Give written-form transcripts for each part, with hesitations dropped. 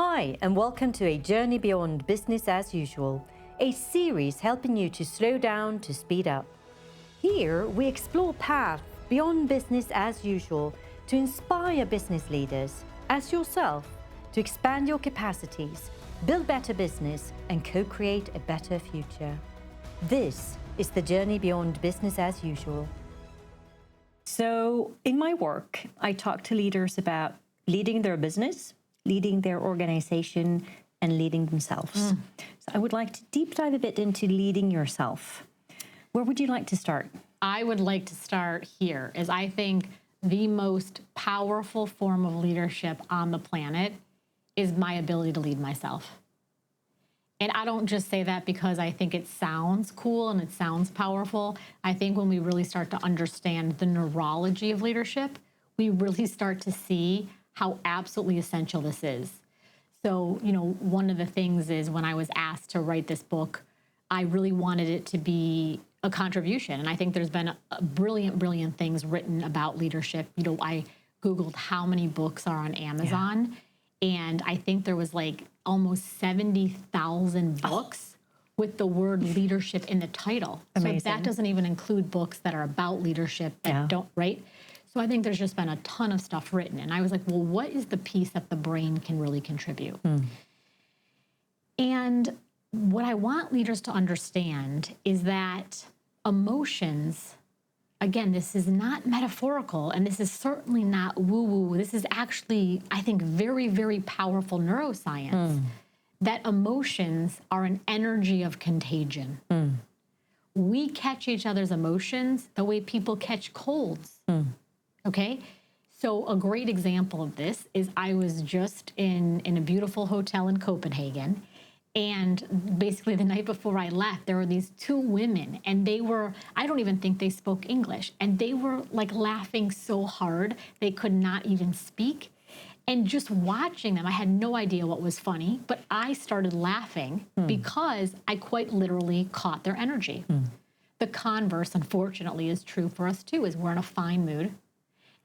Hi, and welcome to A Journey Beyond Business as Usual, a series helping you to slow down to speed up. Here, we explore paths beyond business as usual to inspire business leaders, as yourself, to expand your capacities, build better business, and co-create a better future. This is the Journey Beyond Business as Usual. So, in my work, I talk to leaders about leading their business, leading their organization, and leading themselves. So I would like to deep dive a bit into leading yourself. Where would you like to start? I would like to start here, as I think the most powerful form of leadership on the planet is my ability to lead myself. And I don't just say that because I think it sounds cool and it sounds powerful. I think when we really start to understand the neurology of leadership, we really start to see how absolutely essential this is. So, one of the things is when I was asked to write this book, I really wanted it to be a contribution. And I think there's been a brilliant things written about leadership. I Googled how many books are on Amazon, and I think there was like almost 70,000 books with the word leadership in the title. Amazing. So that doesn't even include books that are about leadership that don't, right? So I think there's just been a ton of stuff written. And I was like, well, what is the piece that the brain can really contribute? And what I want leaders to understand is that emotions, again, this is not metaphorical, and this is certainly not woo-woo. This is actually, I think, very, very powerful neuroscience, that emotions are an energy of contagion. We catch each other's emotions the way people catch colds. Okay, so a great example of this is I was just in a beautiful hotel in Copenhagen, and basically the night before I left, there were these two women, and they were, I don't even think they spoke English, and they were like laughing so hard they could not even speak. And just watching them, I had no idea what was funny, but I started laughing because I quite literally caught their energy. The converse, unfortunately, is true for us too, is we're in a fine mood,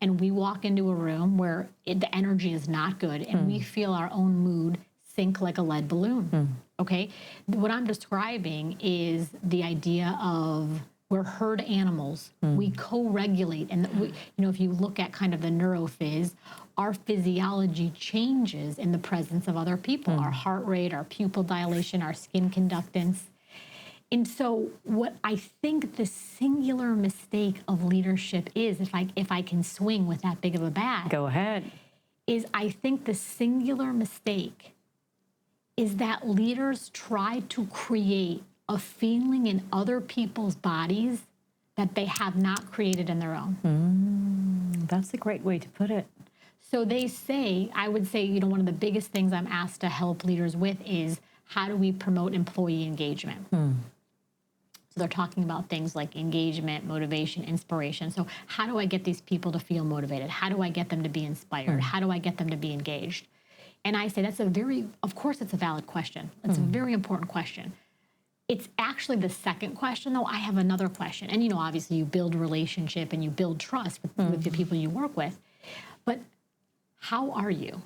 and we walk into a room where the energy is not good, and we feel our own mood sink like a lead balloon, okay? What I'm describing is the idea of we're herd animals. We co-regulate, and if you look at kind of the neurophys, our physiology changes in the presence of other people, our heart rate, our pupil dilation, our skin conductance. And so what I think the singular mistake of leadership is, if I can swing with that big of a bat. Go ahead. Is I think the singular mistake is that leaders try to create a feeling in other people's bodies that they have not created in their own. That's a great way to put it. So they say, I would say, one of the biggest things I'm asked to help leaders with is how do we promote employee engagement? So they're talking about things like engagement, motivation, inspiration. So how do I get these people to feel motivated? How do I get them to be inspired? How do I get them to be engaged? And I say that's of course it's a valid question. It's a very important question. It's actually the second question, though. I have another question. And, obviously you build relationship and you build trust with the people you work with. But how are you?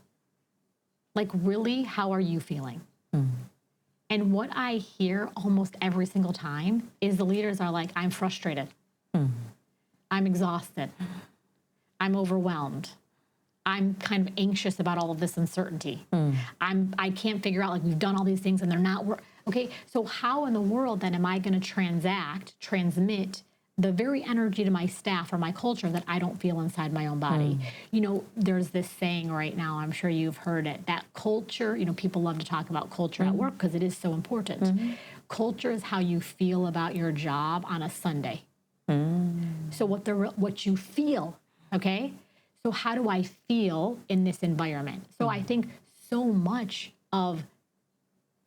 Like, really, how are you feeling? And what I hear almost every single time is the leaders are like, I'm frustrated. I'm exhausted. I'm overwhelmed. I'm kind of anxious about all of this uncertainty. I can't figure out, we've done all these things and they're not okay, so how in the world then am I going to transmit the very energy to my staff or my culture that I don't feel inside my own body? There's this saying right now, I'm sure you've heard it, that culture, people love to talk about culture at work because it is so important. Culture is how you feel about your job on a Sunday. So what you feel, okay? So how do I feel in this environment? So I think so much of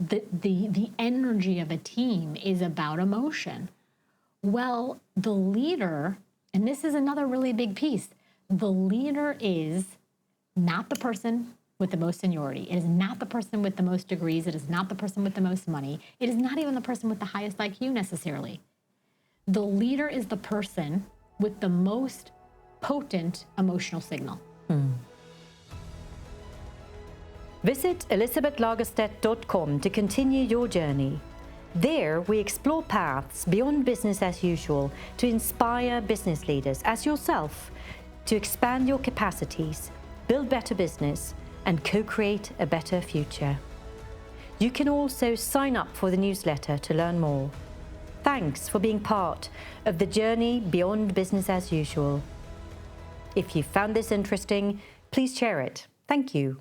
the energy of a team is about emotion. Well, the leader, and this is another really big piece, the leader is not the person with the most seniority. It is not the person with the most degrees. It is not the person with the most money. It is not even the person with the highest IQ necessarily. The leader is the person with the most potent emotional signal. Visit elisabetlagerstedt.com to continue your journey. There, we explore paths beyond business as usual to inspire business leaders as yourself to expand your capacities, build better business, and co-create a better future. You can also sign up for the newsletter to learn more. Thanks for being part of the journey beyond business as usual. If you found this interesting, please share it. Thank you.